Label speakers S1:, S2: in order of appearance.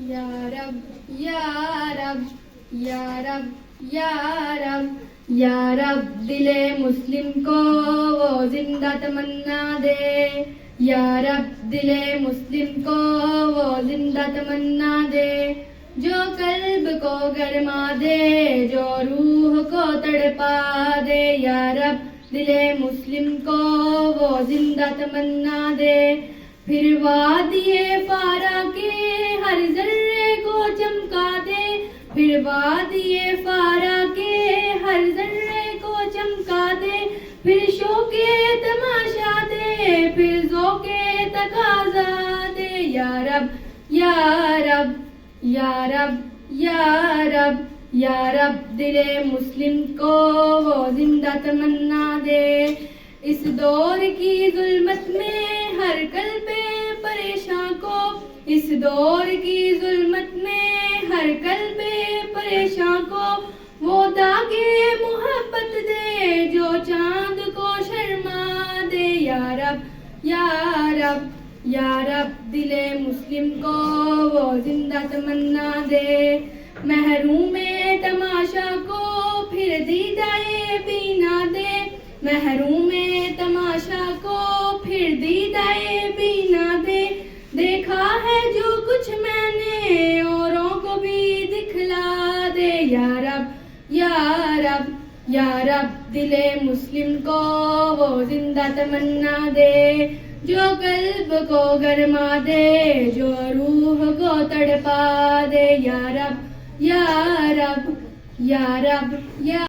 S1: یا رب یا رب یا رب یا رب یا رب دل مسلم کو وہ زندہ تمنا دے یا رب دل مسلم کو وہ زندہ تمنا دے جو قلب کو گرما دے جو روح کو تڑپا دے یا رب دل مسلم کو وہ زندہ تمنا دے پھر وادی فارا کے ہر ذرے کو چمکا دے پھر وادی فارا کے ہر ذرے کو چمکا دے پھر شوق تماشا دے پھر ذوق تقاضا دے یا رب یا رب یا رب یا رب یا رب دل مسلم کو وہ زندہ تمنا دے اس دور کی ظلمت میں ہر قلب پریشاں کو اس دور کی ظلمت میں ہر قلب پریشاں کو وہ داغے محبت دے جو چاند کو شرما دے یا رب یا رب یا رب دل مسلم کو وہ زندہ تمنا دے محروم تماشا کو پھر دیدائے بینا دے محروم تماشا کو پھر دیدائے بینا دے دیکھا ہے جو کچھ میں نے اوروں کو بھی دکھلا دے یا رب یا رب یا رب دل مسلم کو وہ زندہ تمنا دے جو قلب کو گرما دے جو روح کو تڑپا دے یا رب یا رب یا رب یا